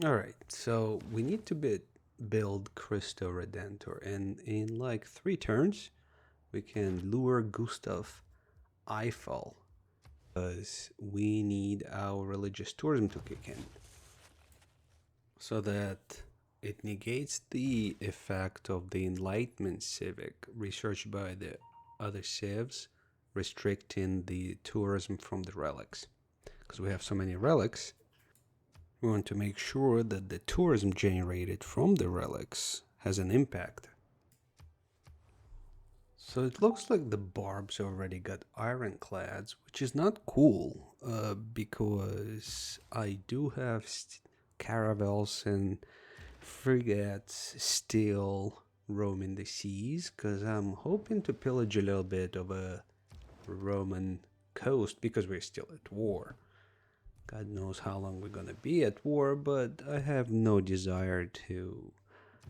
All right, so we need to build Cristo Redentor, and in like 3 turns, we can lure Gustav Eiffel because we need our religious tourism to kick in so that it negates the effect of the Enlightenment civic researched by the other civs restricting the tourism from the relics. Because we have so many relics, we want to make sure that the tourism generated from the relics has an impact. So it looks like the Barbs already got ironclads, which is not cool, because I do have caravels and frigates still roaming the seas, because I'm hoping to pillage a little bit of a Roman coast because we're still at war. God knows how long we're gonna be at war, but I have no desire to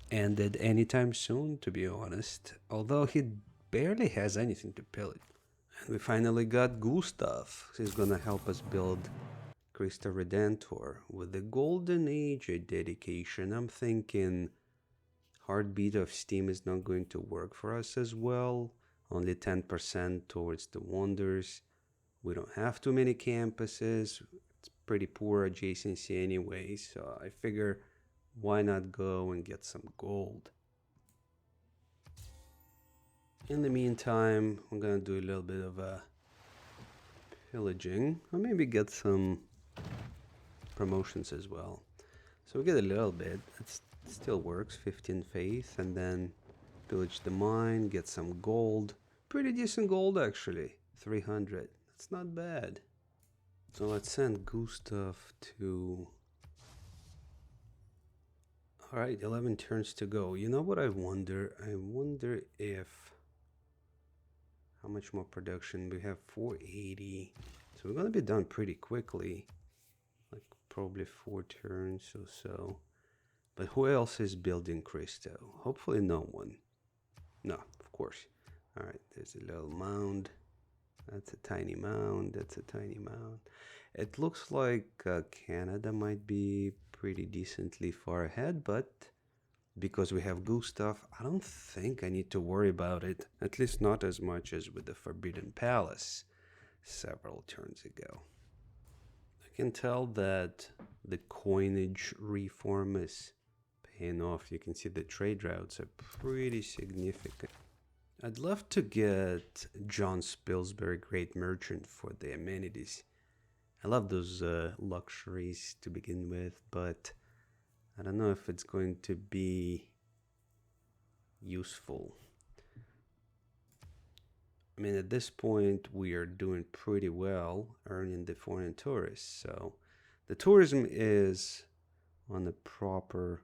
end it anytime soon, to be honest. Although he barely has anything to pillage. And we finally got Gustav. He's gonna help us build Christa Redentor. With the Golden Age dedication, I'm thinking Heartbeat of Steam is not going to work for us as well. Only 10% towards the Wonders. We don't have too many campuses. It's pretty poor adjacency anyway, so I figure why not go and get some gold. In the meantime, I'm gonna do a little bit of a pillaging, or maybe get some promotions as well. So we get a little bit, it still works, 15 faith, and then pillage the mine, get some gold. Pretty decent gold actually, 300, that's not bad. So let's send Gustav to... Alright, 11 turns to go. You know what I wonder? I wonder if... How much more production? We have 480. So we're gonna be done pretty quickly. Like probably 4 turns or so. But who else is building Cristo? Hopefully no one. No, of course. Alright, there's a little mound. That's a tiny mound. That's a tiny mound. It looks like Canada might be pretty decently far ahead, but because we have Gustav, I don't think I need to worry about it. At least not as much as with the Forbidden Palace several turns ago. I can tell that the coinage reform is paying off. You can see the trade routes are pretty significant. I'd love to get John Spilsbury, Great Merchant, for the amenities. I love those luxuries to begin with, but I don't know if it's going to be useful. I mean, at this point, we are doing pretty well earning the foreign tourists. So the tourism is on the proper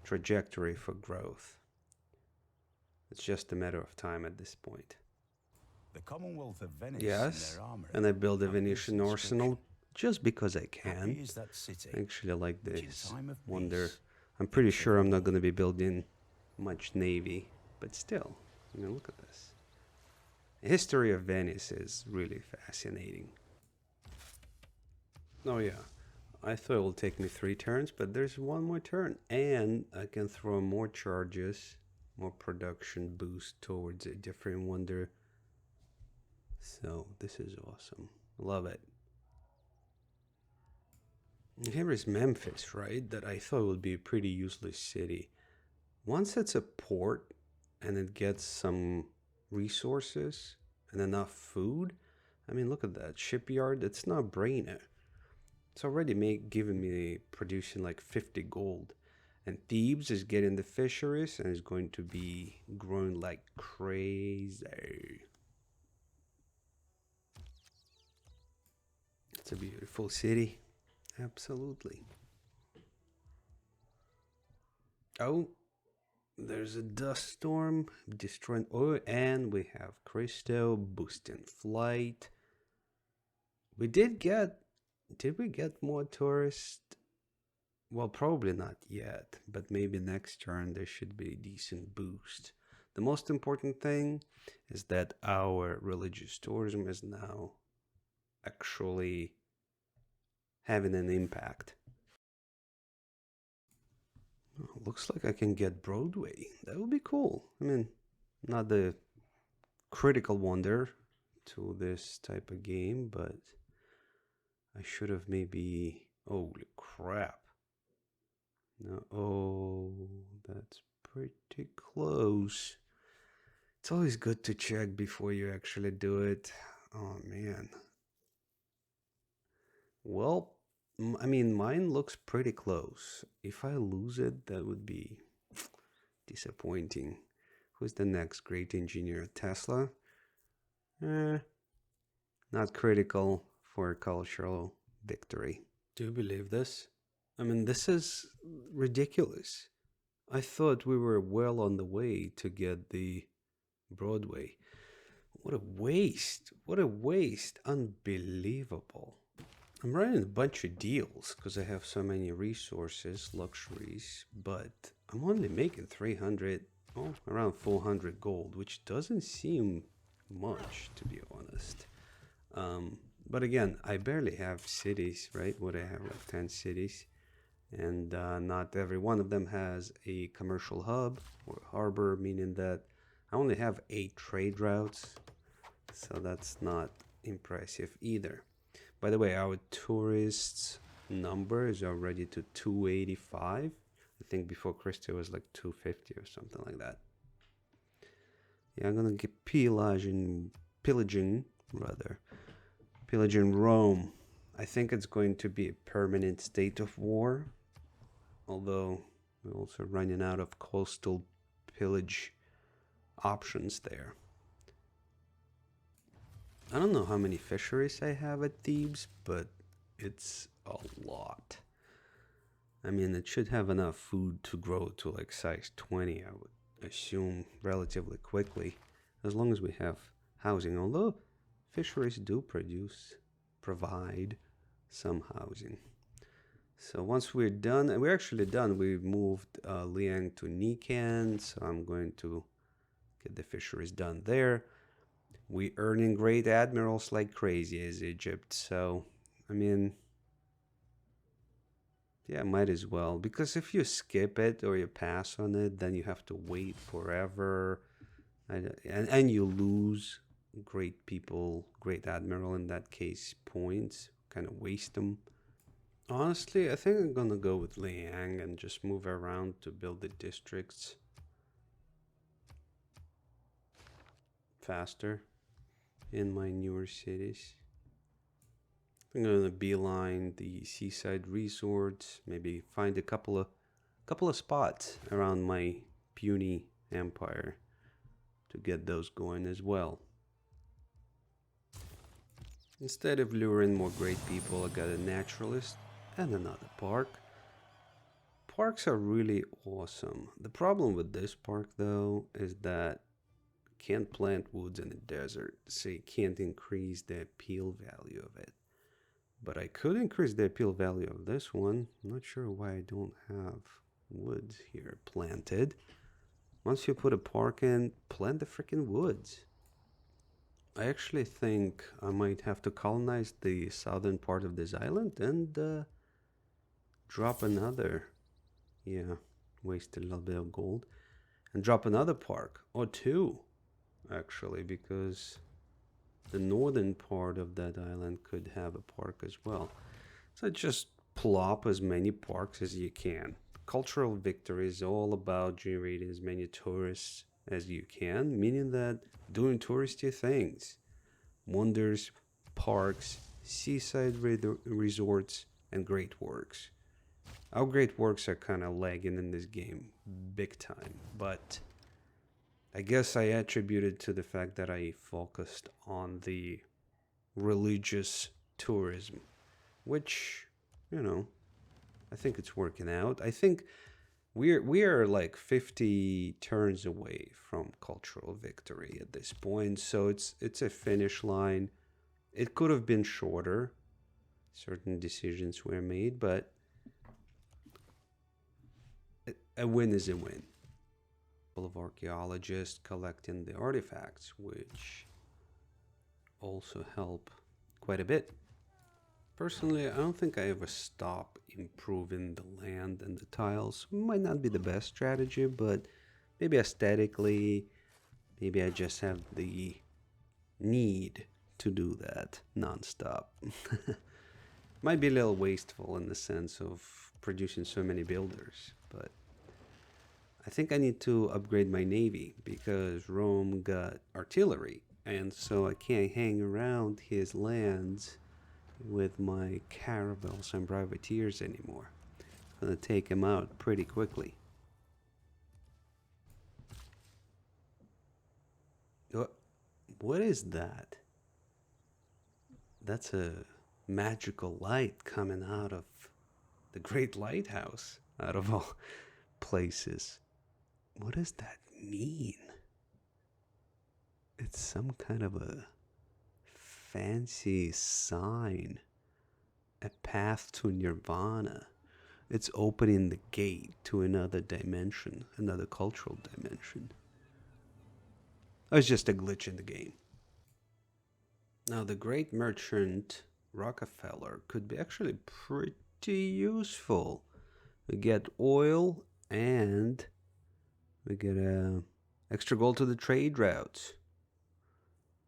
trajectory for growth. It's just a matter of time at this point. The Commonwealth of Venice Yes, and their armor. and I build a Venetian arsenal just because I Happy can. is that city, Actually, I like which in this time of wonder. peace I'm pretty thinks of sure I'm not war. going to be building much navy, but still, I mean, look at this. The history of Venice is really fascinating. Oh yeah, I thought it would take me 3 turns, but there's one more turn, and I can throw more charges, more production boost towards a different wonder. So this is awesome. Love it. Here is Memphis, right? That I thought would be a pretty useless city. Once it's a port and it gets some resources and enough food, I mean, look at that shipyard. It's not a brainer. It's already giving me producing like 50 gold. And Thebes is getting the fisheries and is going to be growing like crazy. It's a beautiful city. Absolutely. Oh, there's a dust storm destroying. Oh, and we have Cristo boosting flight. We did get. Did we get more tourists? Well, probably not yet, but maybe next turn there should be a decent boost. The most important thing is that our religious tourism is now actually having an impact. Oh, looks like I can get Broadway. That would be cool. I mean, not the critical wonder to this type of game, but I should have maybe. Holy crap. No, oh, that's pretty close. It's always good to check before you actually do it. Oh man. Well, I mean, mine looks pretty close. If I lose it, that would be disappointing. Who's the next great engineer? Tesla? Eh, not critical for cultural victory. Do you believe this? I mean, this is ridiculous. I thought we were well on the way to get the Broadway. What a waste. What a waste. Unbelievable. I'm running a bunch of deals because I have so many resources, luxuries, but I'm only making 300, oh, around 400 gold, which doesn't seem much, to be honest. But again, I barely have cities, right? What I have like 10 cities, and not every one of them has a commercial hub or harbor, meaning that I only have 8 trade routes, so that's not impressive either. By the way, our tourists number is already to 285. I think before Christie was like 250 or something like that. Yeah, I'm gonna get pillaging Rome. I think it's going to be a permanent state of war, although we're also running out of coastal pillage options there. I don't know how many fisheries I have at Thebes, but it's a lot. I mean, it should have enough food to grow to like size 20, I would assume, relatively quickly, as long as we have housing. Although fisheries do provide some housing. So once we're done, and we're actually done, we moved Liang to Nikan, so I'm going to get the fisheries done there. We earning great admirals like crazy as Egypt, so I mean, yeah, might as well, because if you skip it or you pass on it, then you have to wait forever, and you lose great people, great admiral in that case, points, kind of waste them. Honestly, I think I'm gonna go with Liang and just move around to build the districts faster in my newer cities. I'm gonna beeline the seaside resorts, maybe find a couple of spots around my puny empire to get those going as well. Instead of luring more great people, I got a naturalist and another park. Parks are really awesome. The problem with this park though is that can't plant woods in the desert, so you can't increase the appeal value of it. But I could increase the appeal value of this one. I'm not sure why I don't have woods here planted. Once you put a park in, plant the freaking woods. I actually think I might have to colonize the southern part of this island and drop another. Yeah, wasted a little bit of gold. And drop another park, or two, actually, because the northern part of that island could have a park as well. So just plop as many parks as you can. Cultural victory is all about generating as many tourists as you can, meaning that doing touristy things, wonders, parks, seaside resorts, and great works. Our great works are kind of lagging in this game big time, but I guess I attribute it to the fact that I focused on the religious tourism, which, you know, I think it's working out. I think we are like 50 turns away from cultural victory at this point, so it's a finish line. It could have been shorter. Certain decisions were made, but a win is a win. Of archaeologists collecting the artifacts, which also help quite a bit. Personally, I don't think I ever stop improving the land and the tiles. Might not be the best strategy, but maybe aesthetically, maybe I just have the need to do that non-stop. Might be a little wasteful in the sense of producing so many builders, but I think I need to upgrade my navy because Rome got artillery, and so I can't hang around his lands with my caravels and privateers anymore. I'm gonna take him out pretty quickly. What is that? That's a magical light coming out of the Great Lighthouse, out of all places. What does that mean? It's some kind of a fancy sign, a path to nirvana. It's opening the gate to another dimension, another cultural dimension. Oh, it's just a glitch in the game. Now, the great merchant Rockefeller could be actually pretty useful. We get oil and we get extra gold to the trade routes.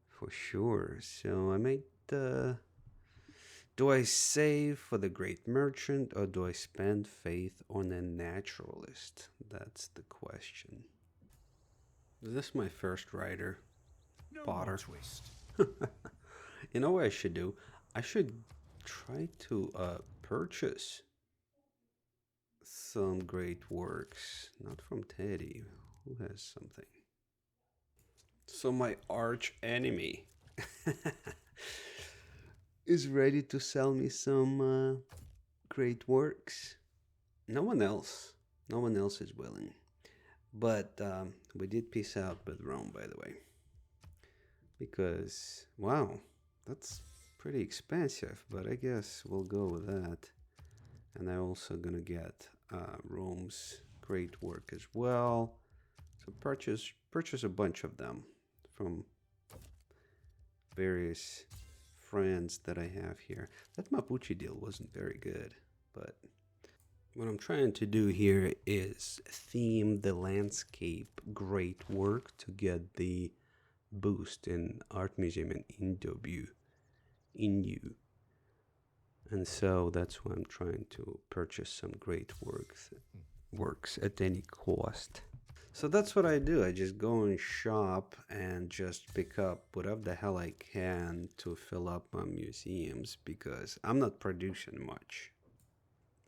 For sure. So I might... do I save for the great merchant or do I spend faith on a naturalist? That's the question. Is this my first rider? No Potter. more twist. You know what I should do? I should try to purchase some great works. Not from Teddy. Who has something? So my arch enemy is ready to sell me some great works. No one else is willing. But we did peace out with Rome, by the way. Because, wow, that's pretty expensive, but I guess we'll go with that. And I'm also gonna get Rome's great work as well. So purchase a bunch of them from various friends that I have here. That Mapuche deal wasn't very good, but what I'm trying to do here is theme the landscape great work to get the boost in art museum and Indu. And so that's why I'm trying to purchase some great works at any cost. So that's what I do. I just go and shop and just pick up whatever the hell I can to fill up my museums because I'm not producing much.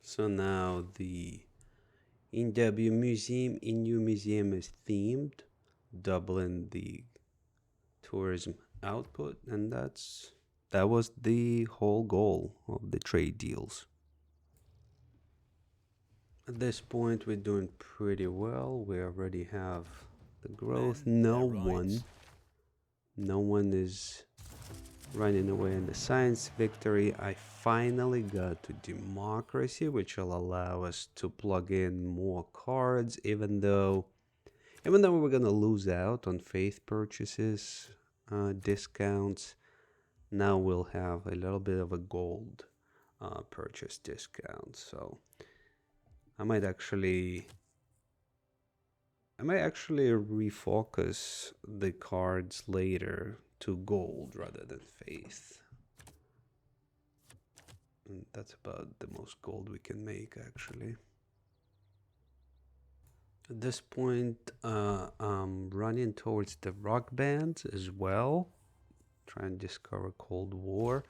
So now the Indu Museum is themed, doubling the tourism output, and that was the whole goal of the trade deals. At this point, we're doing pretty well. We already have the growth. No one is running away in the science victory. I finally got to democracy, which will allow us to plug in more cards, even though we're gonna lose out on faith purchases, discounts. Now we'll have a little bit of a gold purchase discount. So I might actually refocus the cards later to gold rather than faith. And that's about the most gold we can make, actually. At this point, I'm running towards the rock bands as well. Try and discover Cold War.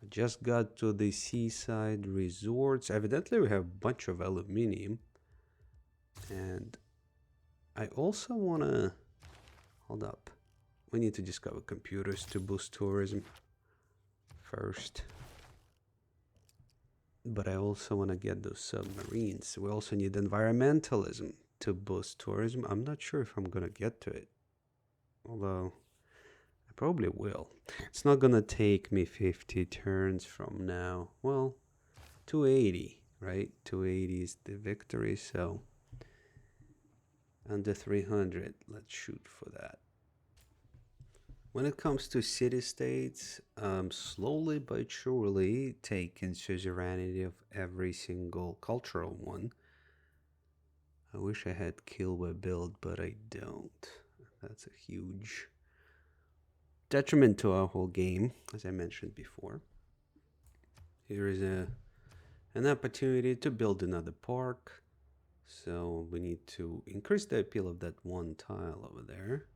I just got to the seaside resorts. Evidently, we have a bunch of aluminium. And I also want to... Hold up. We need to discover computers to boost tourism first. But I also want to get those submarines. We also need environmentalism to boost tourism. I'm not sure if I'm going to get to it. Although, I probably will. It's not going to take me 50 turns from now. Well, 280, right? 280 is the victory, so... Under 300, let's shoot for that. When it comes to city-states, slowly but surely taking suzerainty of every single cultural one. I wish I had Kilwa built, but I don't. That's a huge detriment to our whole game, as I mentioned before. Here is an opportunity to build another park. So we need to increase the appeal of that one tile over there,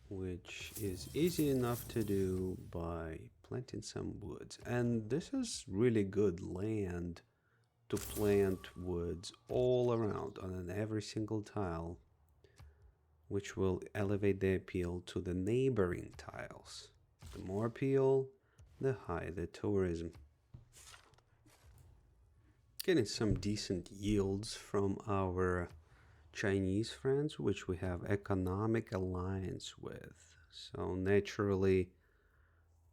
which is easy enough to do by planting some woods. And this is really good land to plant woods all around on every single tile, which will elevate the appeal to the neighboring tiles. The more appeal, the higher the tourism. Getting some decent yields from our Chinese friends, which we have economic alliance with. So naturally,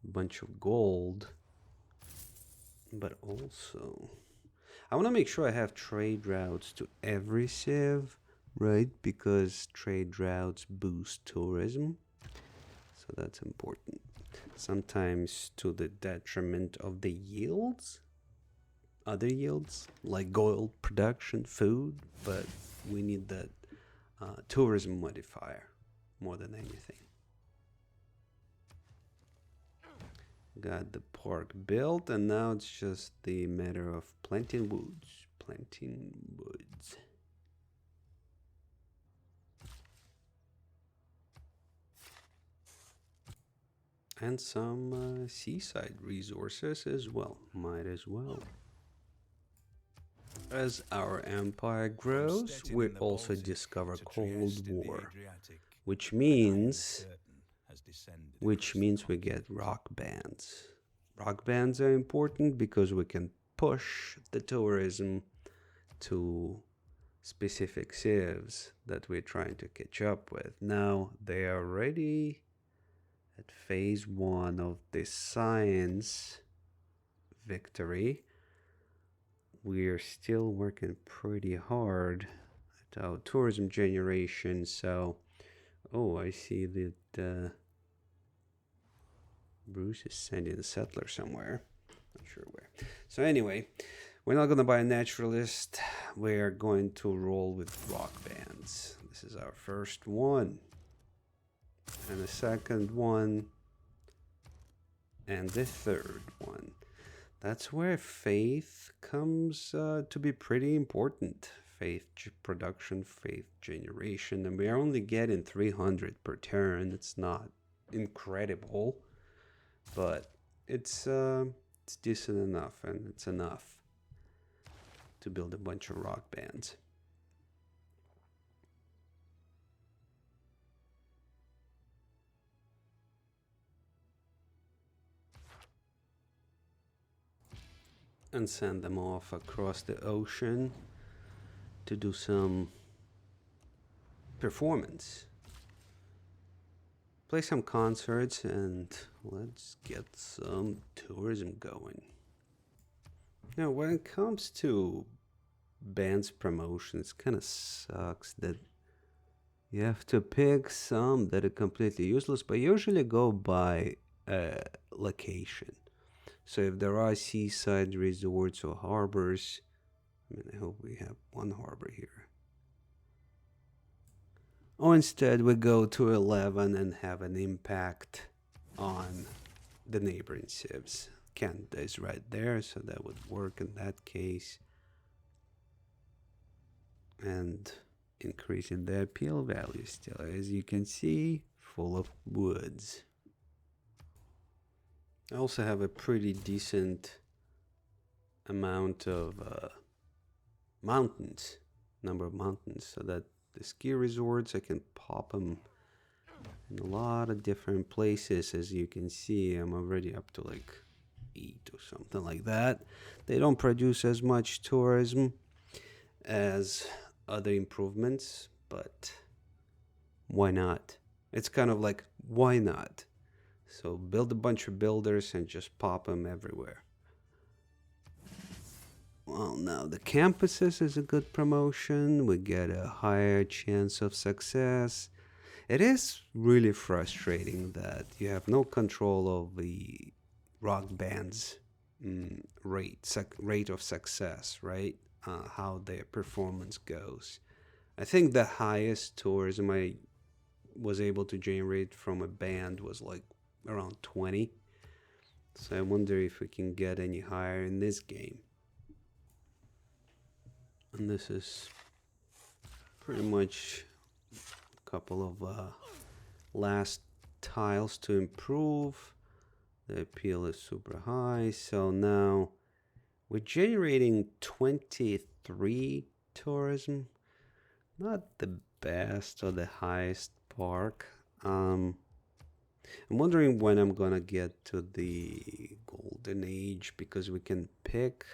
a bunch of gold, but also I want to make sure I have trade routes to every civ, right? Because trade routes boost tourism, so that's important. Sometimes to the detriment of the yields, other yields like gold production, food, but we need that tourism modifier more than anything. Got the park built, and now it's just the matter of planting woods. And some seaside resources as well. Might as well. As our empire grows, we also discover Cold War, which means we get rock bands. Rock bands are important because we can push the tourism to specific civs that we're trying to catch up with. Now they are already at phase 1 of this science victory. We're still working pretty hard at our tourism generation. So, oh, I see that Bruce is sending a settler somewhere. Not sure where. So anyway, we're not going to buy a naturalist. We're going to roll with rock bands. This is our first one. And the second one. And the third one. That's where faith comes to be pretty important. Faith production, faith generation. And we are only getting 300 per turn. It's not incredible. But it's decent enough, and it's enough to build a bunch of rock bands. And send them off across the ocean to do some performance. Play some concerts and let's get some tourism going. Now, when it comes to bands promotions, it kind of sucks that you have to pick some that are completely useless, but usually go by location. So if there are seaside resorts or harbors, I mean, I hope we have one harbor here. Or instead we go to 11 and have an impact on the neighboring civs. Canada is right there, so that would work in that case. And increasing the appeal value still, as you can see, full of woods. I also have a pretty decent amount of mountains, number of mountains, so that the ski resorts, I can pop them in a lot of different places. As you can see, I'm already up to like 8 or something like that. They don't produce as much tourism as other improvements, but why not? It's kind of like, why not? So build a bunch of builders and just pop them everywhere. Well, now the campuses is a good promotion. We get a higher chance of success. It is really frustrating that you have no control of the rock band's rate of success, right? How their performance goes. I think the highest tourism I was able to generate from a band was like around 20. So I wonder if we can get any higher in this game. And this is pretty much a couple of last tiles to improve. The appeal is super high. So now we're generating 23 tourism. Not the best or the highest park. I'm wondering when I'm gonna get to the golden age, because we can pick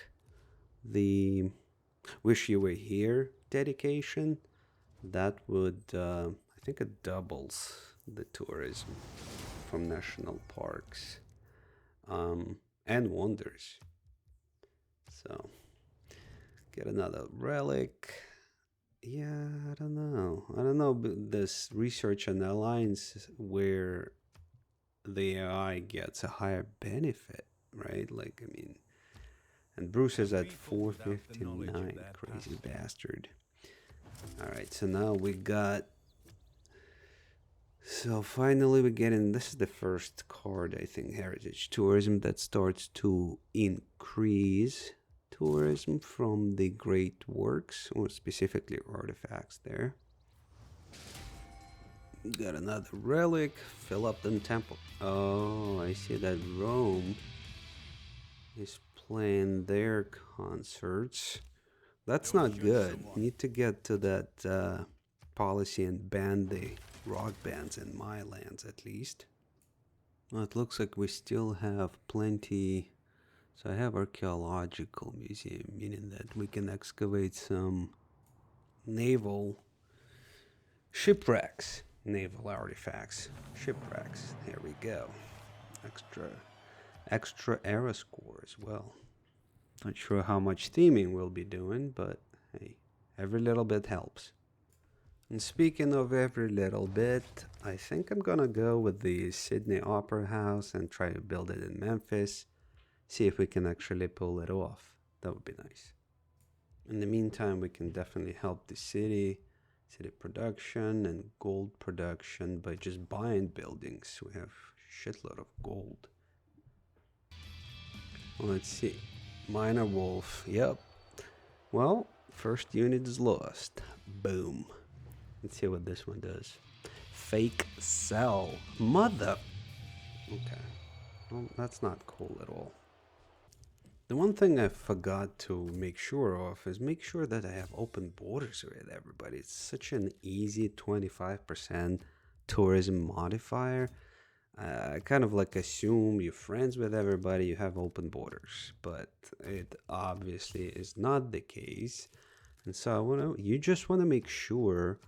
the wish you were here dedication. That would I think it doubles the tourism from national parks and wonders. So get another relic. Yeah, I don't know. I don't know. But this research and alliance where the AI gets a higher benefit, right? Like, I mean, and Bruce is at 459. Crazy bastard. All right, so now we got. So finally, we get in. This is the first card, I think, Heritage Tourism, that starts to increase tourism from the great works, or specifically artifacts there. Got another relic. Fill up the temple. Oh, I see that Rome is playing their concerts. That's not good. We need to get to that policy and ban the rock bands in my lands, at least. Well, it looks like we still have plenty. So I have archaeological museum, meaning that we can excavate some naval shipwrecks, naval artifacts, shipwrecks. Here we go. Extra era score as well. Not sure how much theming we'll be doing, but hey, every little bit helps. And speaking of every little bit, I think I'm gonna go with the Sydney Opera House and try to build it in Memphis. See if we can actually pull it off. That would be nice. In the meantime, we can definitely help the city production and gold production by just buying buildings. We have a shitload of gold. Well, let's see. Minor Wolf. Yep. Well, first unit is lost. Boom. Let's see what this one does. Fake sell. Mother. Okay. Well, that's not cool at all. The one thing I forgot to make sure of is make sure that I have open borders with everybody. It's such an easy 25% tourism modifier. I kind of like assume you're friends with everybody, you have open borders, but it obviously is not the case. And so you just want to make sure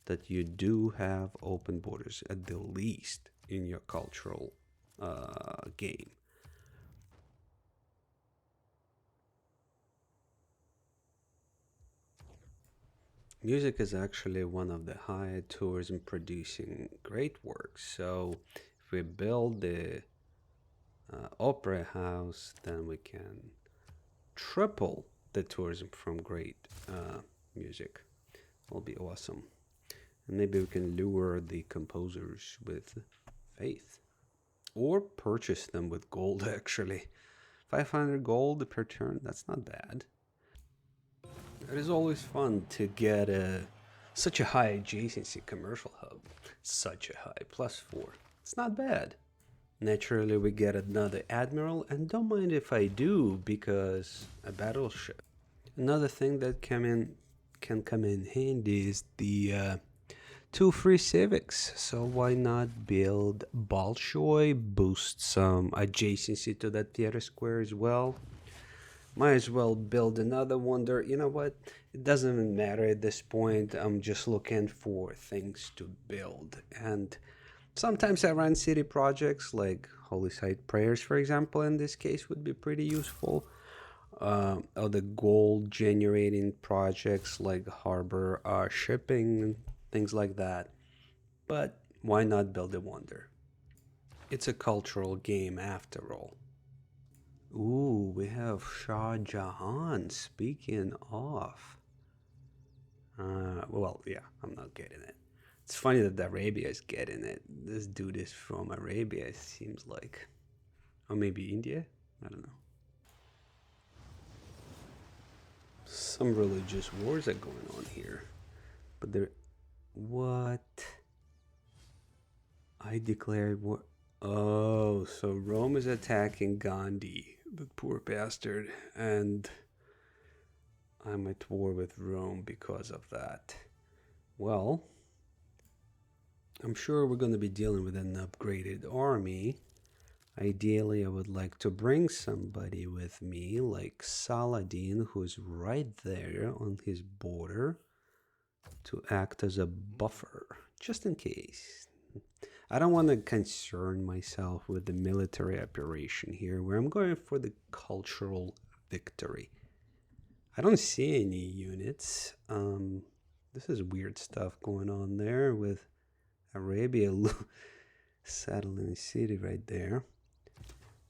that you do have open borders at the least in your cultural game. Music is actually one of the high tourism producing great works. So if we build the opera house, then we can triple the tourism from great music. Will be awesome. And maybe we can lure the composers with faith, or purchase them with gold. Actually, 500 gold per turn, that's not bad. It is always fun to get such a high adjacency commercial hub. Such a high, +4. It's not bad. Naturally, we get another admiral, and don't mind if I do, because a battleship. Another thing that can come in handy is the 2 free civics. So why not build Bolshoi, boost some adjacency to that theater square as well. Might as well build another wonder. You know what? It doesn't even matter at this point. I'm just looking for things to build. And sometimes I run city projects like Holy Site Prayers, for example, in this case would be pretty useful. Or the gold generating projects like harbor shipping, things like that. But why not build a wonder? It's a cultural game after all. Ooh, we have Shah Jahan. Speaking of. Well, yeah, I'm not getting it. It's funny that Arabia is getting it. This dude is from Arabia, it seems like. Or maybe India? I don't know. Some religious wars are going on here. But there. What? I declare war. Oh, so Rome is attacking Gandhi, the poor bastard, and I'm at war with Rome because of that. Well, I'm sure we're going to be dealing with an upgraded army. Ideally, I would like to bring somebody with me, like Saladin, who's right there on his border, to act as a buffer, just in case. I don't want to concern myself with the military operation here, where I'm going for the cultural victory. I don't see any units. This is weird stuff going on there with Arabia settling a city right there.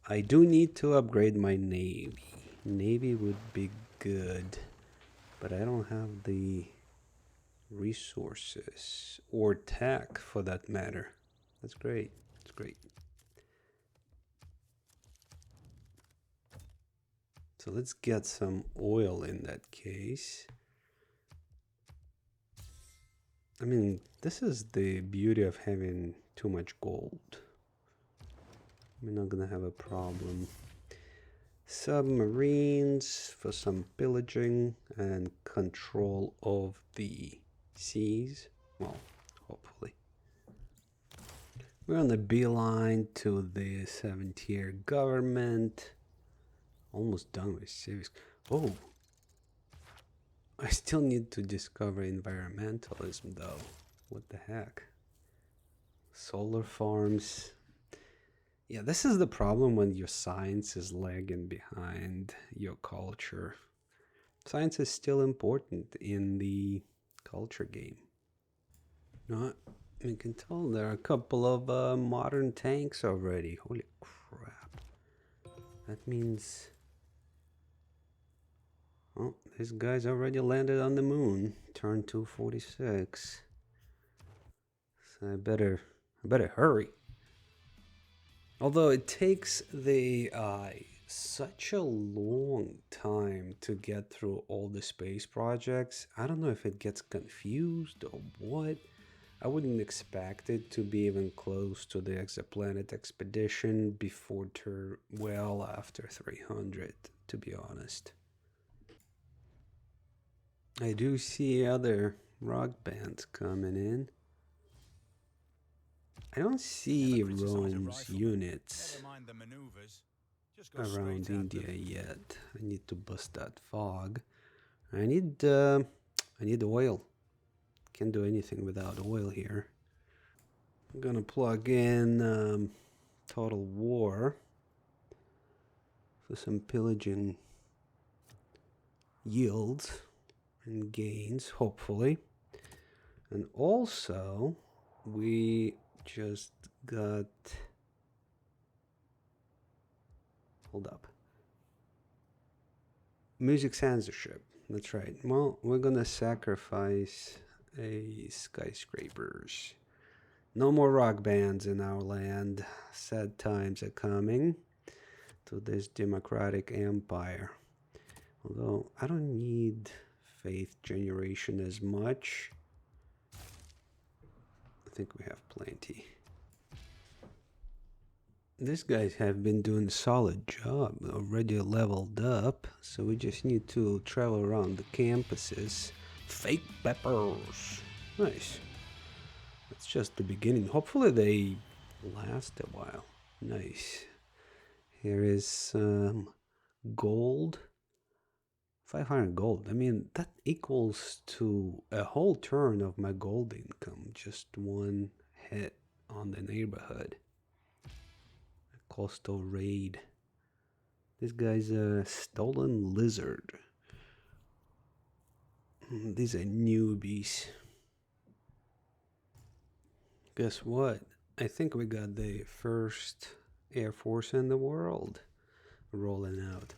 I do need to upgrade my navy. Navy would be good, but I don't have the resources or tech for that matter. That's great. That's great. So let's get some oil in that case. I mean, this is the beauty of having too much gold. We're not gonna have a problem. Submarines for some pillaging and control of the seas. Well, hopefully. We're on the beeline to the 7th-tier government. Almost done with civics. Oh, I still need to discover environmentalism though. What the heck? Solar farms. Yeah, this is the problem when your science is lagging behind your culture. Science is still important in the culture game. No, you can tell there are a couple of modern tanks already. Holy crap. That means... Oh, this guy's already landed on the moon. Turn 246. So I better hurry. Although it takes the AI such a long time to get through all the space projects. I don't know if it gets confused or what. I wouldn't expect it to be even close to the exoplanet expedition before well after 300, to be honest. I do see other rock bands coming in. I don't see Rome's units around India yet. I need to bust that fog. I need oil. Can't do anything without oil here. I'm gonna plug in Total War for some pillaging yields and gains, hopefully. And also, we just got... Hold up. Music censorship. That's right. Well, we're gonna sacrifice skyscrapers. No more rock bands in our land. Sad times are coming to this democratic empire. Although I don't need faith generation as much. I think we have plenty. These guys have been doing a solid job, already leveled up, so we just need to travel around the campuses. Fake peppers. Nice. That's just the beginning. Hopefully they last a while. Nice. Here is some gold. 500 gold. I mean, that equals to a whole turn of my gold income. Just one hit on the neighborhood. A coastal raid. This guy's a stolen lizard. These are newbies. Guess what? I think we got the first Air Force in the world rolling out.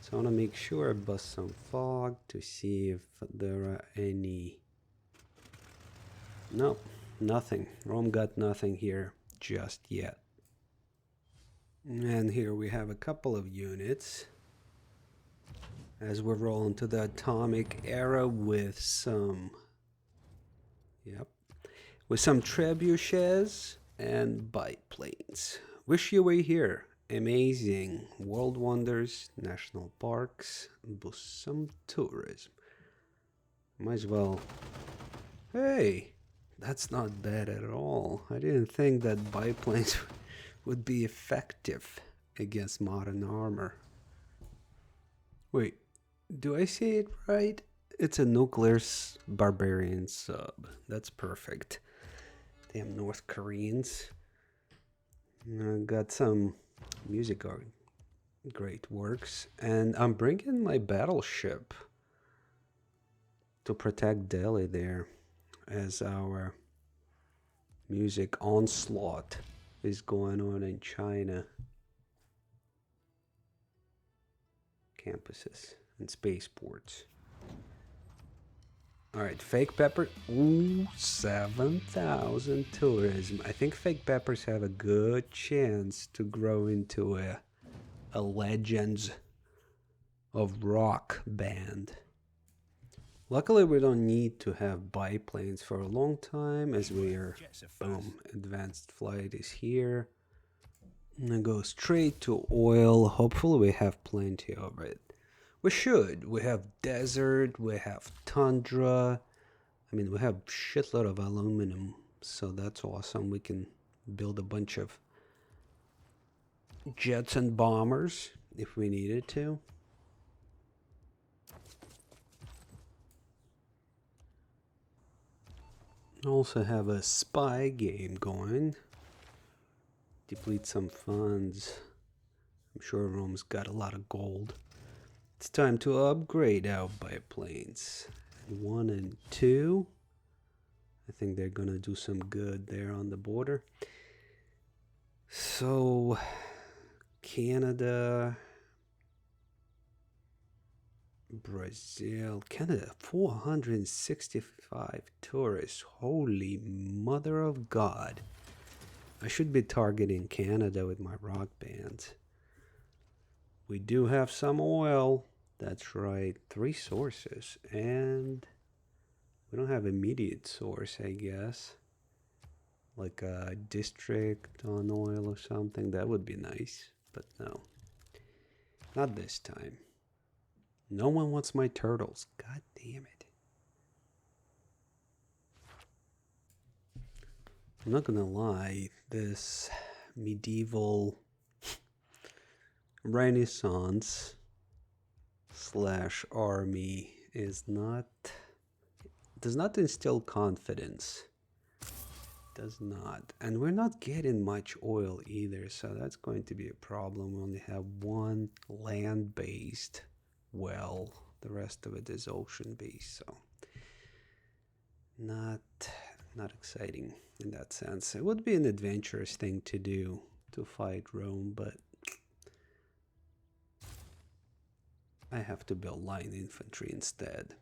So I want to make sure I bust some fog to see if there are any... No, nothing. Rome got nothing here just yet. And here we have a couple of units as we're rolling to the atomic era with some... Yep. With some trebuchets and biplanes. Wish you were here. Amazing. World wonders, national parks, boost some tourism. Might as well... Hey, that's not bad at all. I didn't think that biplanes would be effective against modern armor. Wait, do I say it right? It's a nuclear barbarian sub. That's perfect. Damn North Koreans. Got some music art. Great works. And I'm bringing my battleship to protect Delhi there as our music onslaught is going on in China. Campuses and spaceports. Alright, fake pepper. Ooh, 7,000 tourism. I think fake peppers have a good chance to grow into a Legends of Rock band. Luckily, we don't need to have biplanes for a long time as we are... Boom, advanced flight is here. And go straight to oil. Hopefully we have plenty of it. We should. We have desert, we have tundra. I mean, we have shitload of aluminum, so that's awesome. We can build a bunch of jets and bombers if we needed to. Also have a spy game going. Deplete some funds. I'm sure Rome's got a lot of gold. It's time to upgrade our biplanes. 1 and 2. I think they're gonna do some good there on the border. So, Canada, Brazil, Canada, 465 tourists. Holy mother of God. I should be targeting Canada with my rock bands. We do have some oil. That's right. 3 sources. And we don't have immediate source, I guess. Like a district on oil or something. That would be nice. But no. Not this time. No one wants my turtles. God damn it. I'm not gonna lie. This medieval... Renaissance / army is not, does not instill confidence. Does not. And we're not getting much oil either, so that's going to be a problem. We only have 1 land-based well. The rest of it is ocean-based, so not exciting in that sense. It would be an adventurous thing to do to fight Rome, but I have to build line infantry instead.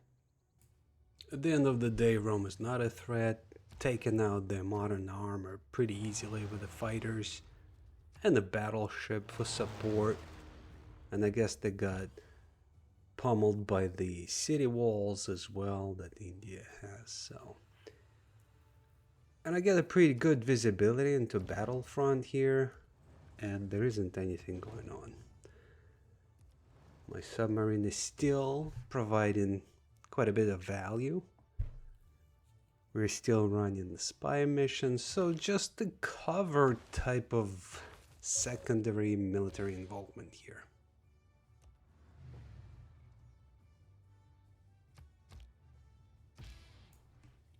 At the end of the day, Rome is not a threat. Taking out their modern armor pretty easily with the fighters and the battleship for support. And I guess they got pummeled by the city walls as well that India has, so. And I get a pretty good visibility into battlefront here, and there isn't anything going on. My submarine is still providing quite a bit of value. We're still running the spy mission, so just the cover type of secondary military involvement here.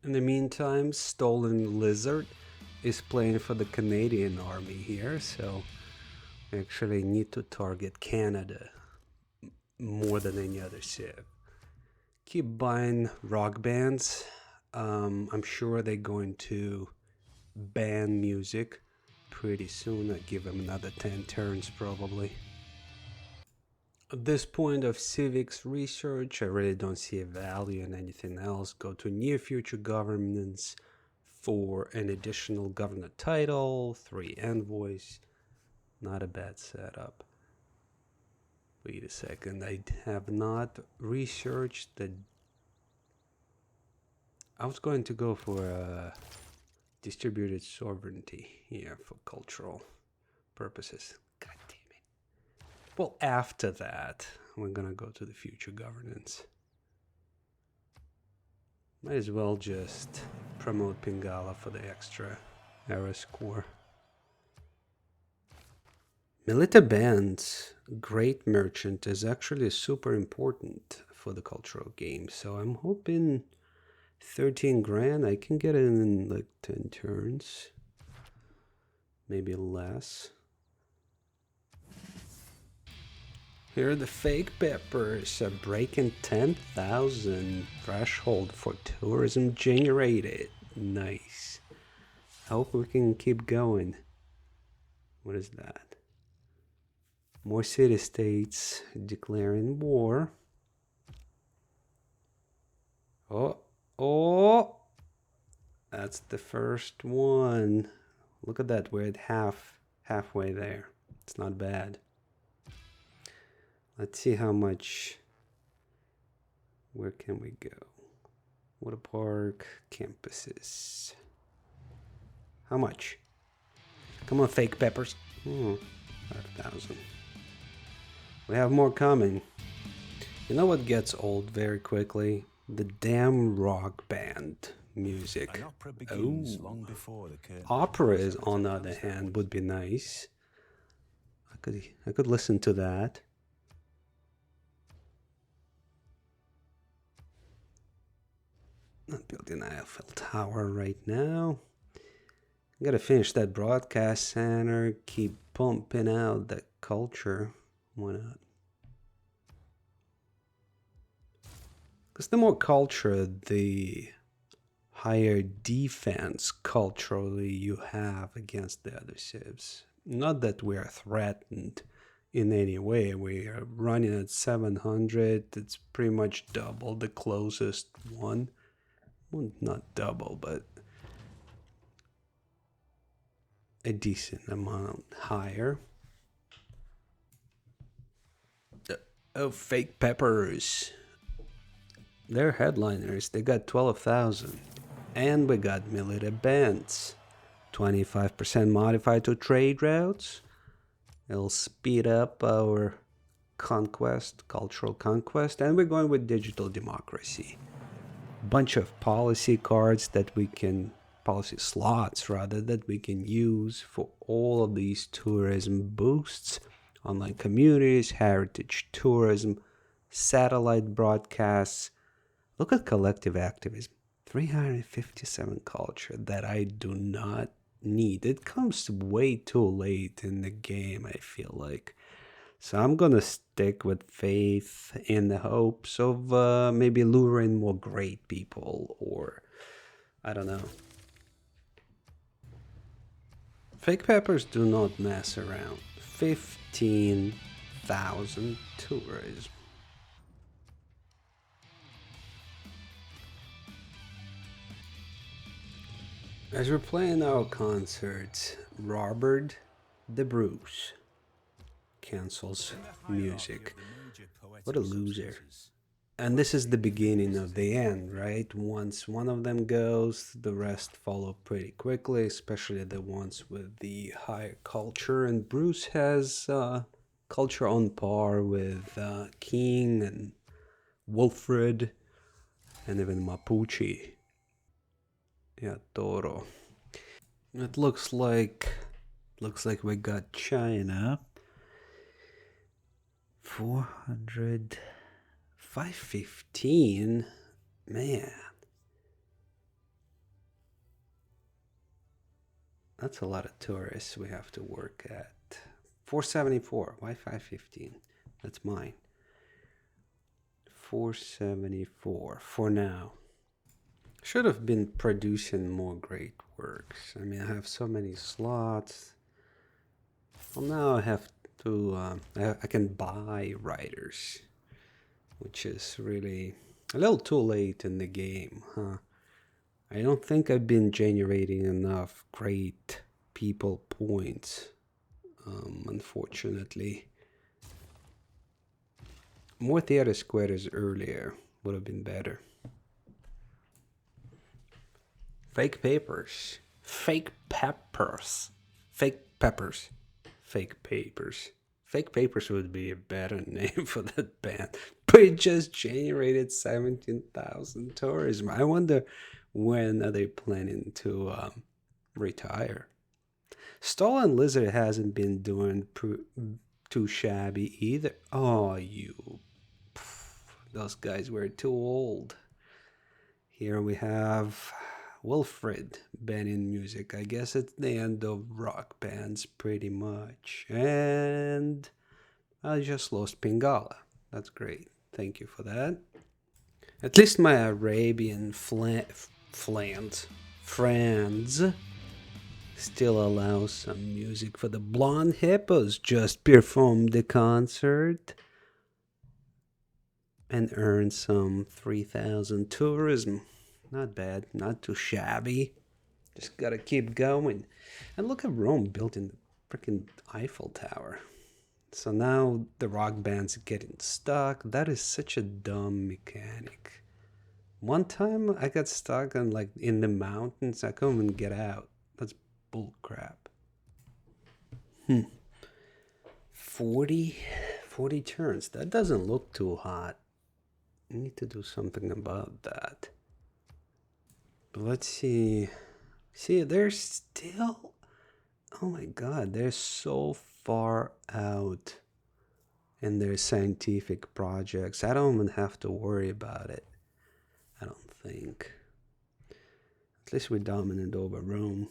In the meantime, Stolen Lizard is playing for the Canadian army here, so we actually need to target Canada more than any other civ. Keep buying rock bands. I'm sure they're going to band music pretty soon. I give him another 10 turns probably. At this point of civics research, I really don't see a value in anything else. Go to near future governance for an additional governor title, 3 envoys. Not a bad setup. Wait a second, I have not researched the... I was going to go for distributed sovereignty here for cultural purposes. God damn it. Well, after that, we're gonna go to the future governance. Might as well just promote Pingala for the extra era score. Milita Band's great merchant is actually super important for the cultural game, so I'm hoping 13 grand, I can get it in like 10 turns. Maybe less. Here are the fake peppers are breaking 10,000 threshold for tourism generated. Nice. I hope we can keep going. What is that? More city-states declaring war. Oh! That's the first one. Look at that, we're at halfway there. It's not bad. Let's see how much. Where can we go? Water park, campuses. How much? Come on, fake peppers. 5,000. We have more coming. You know what gets old very quickly? The damn rock band music. An opera begins long before the curtain. Operas, on the other hand, would be nice. I could listen to that. Not building Eiffel Tower right now. Gotta finish that broadcast center. Keep pumping out the culture. Why not? Because the more culture, the higher defense culturally you have against the other civs. Not that we are threatened in any way. We are running at 700. It's pretty much double the closest one. Well, not double, but a decent amount higher. Oh, fake peppers. They're headliners. They got 12,000. And we got military bands. 25% modified to trade routes. It'll speed up our conquest, cultural conquest. And we're going with digital democracy. Bunch of policy cards that we can, policy slots rather, that we can use for all of these tourism boosts. Online communities, heritage tourism, satellite broadcasts. Look at collective activism. 357 culture that I do not need. It comes way too late in the game, I feel like. So I'm gonna stick with faith in the hopes of maybe luring more great people, or I don't know. Fake peppers do not mess around. 15,000 tourism. As we're playing our concerts, Robert the Bruce cancels music. What a loser. And this is the beginning of the end, right? Once one of them goes, the rest follow pretty quickly, especially the ones with the higher culture. And Bruce has culture on par with King and Wilfred and even Mapuche. Yeah, Toro. It looks like we got China. 400, 515. Man, that's a lot of tourists we have to work at. 474. Why 515? That's mine. 474 for now. Should have been producing more great works. I mean, I have so many slots. Well, now I have to, I can buy writers, which is really a little too late in the game, huh? I don't think I've been generating enough great people points, unfortunately. More theater squares earlier would have been better. Fake papers. Fake peppers. Fake peppers. Fake papers. Fake papers would be a better name for that band. But it just generated 17,000 tourism. I wonder when are they planning to retire. Stolen Lizard hasn't been doing too shabby either. Oh, you. Those guys were too old. Here we have Wilfred banning music. I guess it's the end of rock bands pretty much. And I just lost Pingala. That's great. Thank you for that. At least my Arabian friends still allows some music for the Blonde Hippos. Just performed the concert and earned some 3,000 tourism. Not bad, not too shabby. Just gotta keep going. And look at Rome building the freaking Eiffel Tower. So now the rock band's getting stuck. That is such a dumb mechanic. One time I got stuck on like in the mountains. I couldn't even get out. That's bull crap. 40 turns. That doesn't look too hot. I need to do something about that. But let's see. See, they're still. Oh my god, they're so far out in their scientific projects. I don't even have to worry about it. I don't think. At least we're dominant over Rome.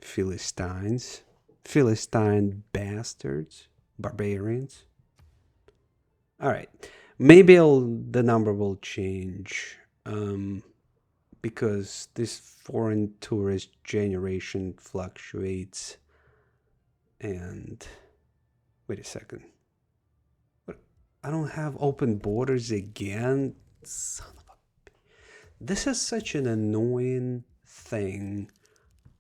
Philistines. Philistine bastards. Barbarians. Alright. Maybe the number will change. Because this foreign tourist generation fluctuates. And wait a second. What? I don't have open borders again? Son of a... This is such an annoying thing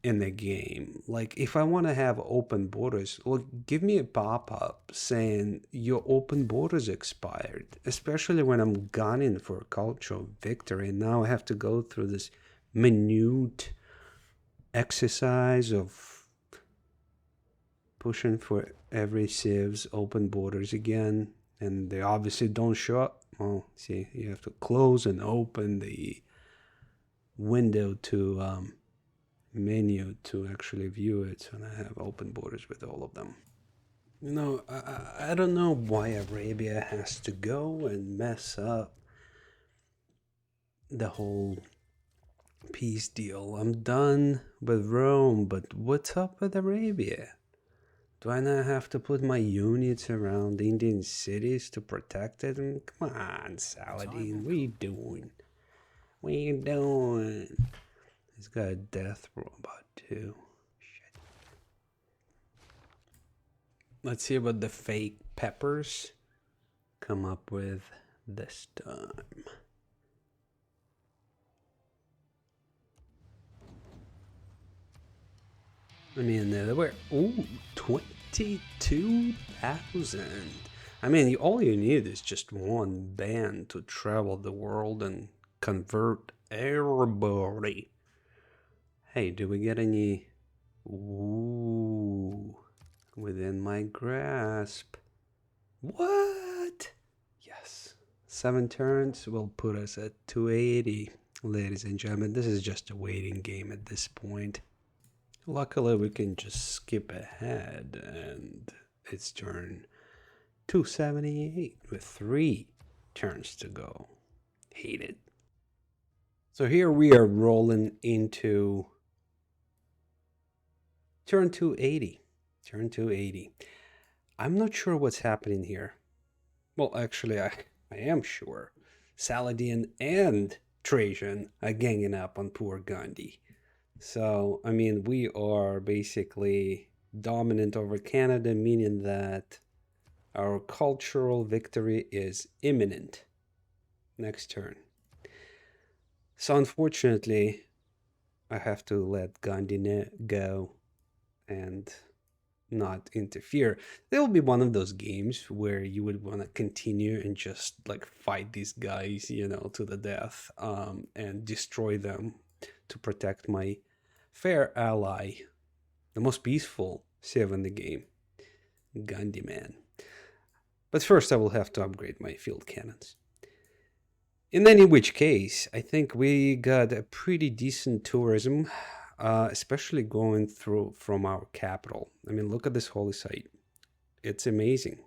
in the game. Like, if I want to have open borders, well, give me a pop-up saying your open borders expired, especially when I'm gunning for a cultural victory. And now I have to go through this minute exercise of pushing for every civ's open borders again, and they obviously don't show up. Well, see, you have to close and open the window to menu to actually view it, and I have open borders with all of them. You know, I don't know why Arabia has to go and mess up the whole peace deal. I'm done with Rome, but what's up with Arabia? Do I not have to put my units around Indian cities to protect it? Come on, Saladin, what are you doing? What are you doing? He's got a death robot too. Shit. Let's see what the fake peppers come up with this time. I mean, there were 22,000. I mean, all you need is just one band to travel the world and convert everybody. Hey, do we get any? Ooh, within my grasp. What? Yes. 7 turns will put us at 280. Ladies and gentlemen, this is just a waiting game at this point. Luckily, we can just skip ahead, and it's turn 278 with 3 turns to go. Hate it. So here we are rolling into turn 280. Turn 280. I'm not sure what's happening here. Well, actually, I am sure. Saladin and Trajan ganging up on poor Gandhi. So, I mean, we are basically dominant over Canada, meaning that our cultural victory is imminent next turn. So, unfortunately, I have to let Gandhi go and not interfere. There will be one of those games where you would want to continue and just like fight these guys, you know, to the death, and destroy them to protect my fair ally, the most peaceful civ in the game, Gandhi Man. But first I will have to upgrade my field cannons. In any which case, I think we got a pretty decent tourism, especially going through from our capital. I mean, look at this holy site. It's amazing.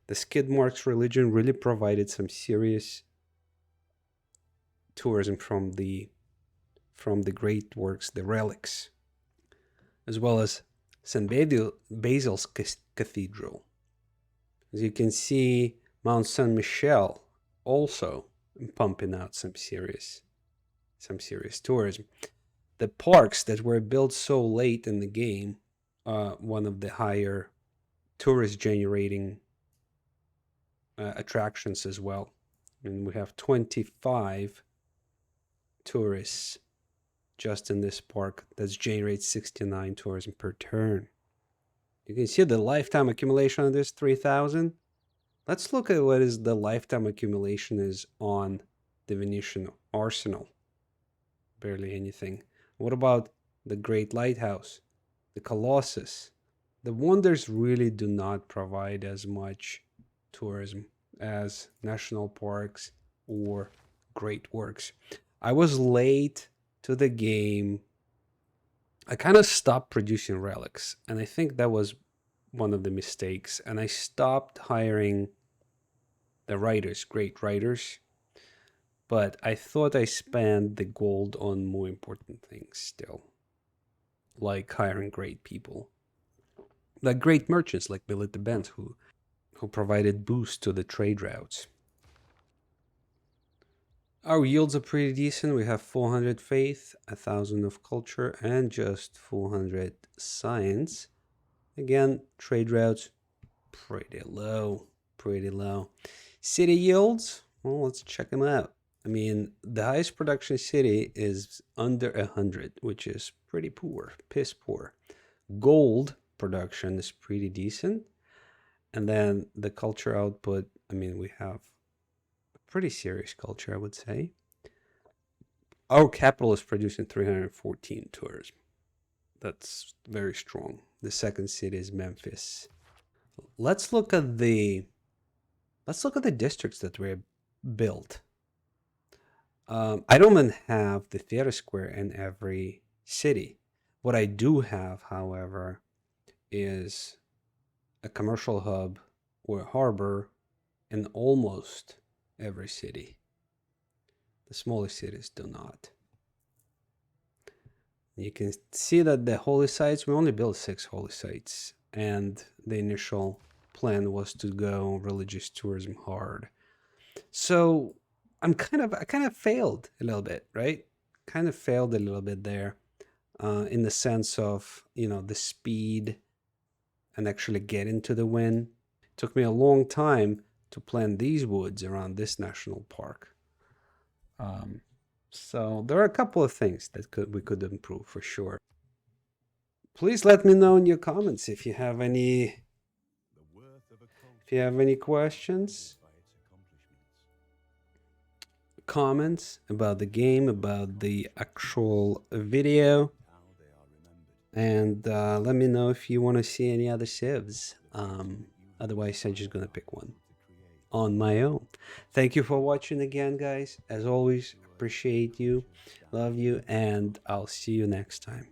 The skid marks religion really provided some serious tourism from the great works, the relics, as well as St. Basil's Cathedral. As you can see, Mount Saint Michel also pumping out some serious tourism. The parks that were built so late in the game are one of the higher tourist generating attractions as well. And we have 25 tourists just in this park that generates 69 tourism per turn. You can see the lifetime accumulation on this 3,000. Let's look at what is the lifetime accumulation is on the Venetian arsenal. Barely anything. What about the Great Lighthouse, the Colossus? The wonders really do not provide as much tourism as national parks or great works. I was late to the game. I kind of stopped producing relics, and I think that was one of the mistakes. And I stopped hiring the writers, great writers. But I thought I spent the gold on more important things still, like hiring great people, like great merchants like Billy the Benz, who provided boost to the trade routes. Our yields are pretty decent. We have 400 faith, 1,000 of culture, and just 400 science. Again, trade routes pretty low, pretty low. City yields, well, let's check them out. I mean, the highest production city is under 100, which is pretty poor, piss poor. Gold production is pretty decent. And then the culture output, I mean, we have a pretty serious culture, I would say. Our capital is producing 314 tourism. That's very strong. The second city is Memphis. Let's look at the districts that were built. I don't even have the theater square in every city. What I do have, however, is a commercial hub or harbor in almost every city. The smaller cities do not. You can see that the holy sites, we only built 6 holy sites, and the initial plan was to go religious tourism hard. So I kind of failed a little bit, right? Kind of failed a little bit there, in the sense of, you know, the speed and actually getting to the win. It took me a long time to plant these woods around this national park. So there are a couple of things that we could improve for sure. Please let me know in your comments if you have any questions, comments about the game, about the actual video, and let me know if you want to see any other civs. Otherwise, I'm just gonna pick one on my own. Thank you for watching again, guys. As always, appreciate you, love you, and I'll see you next time.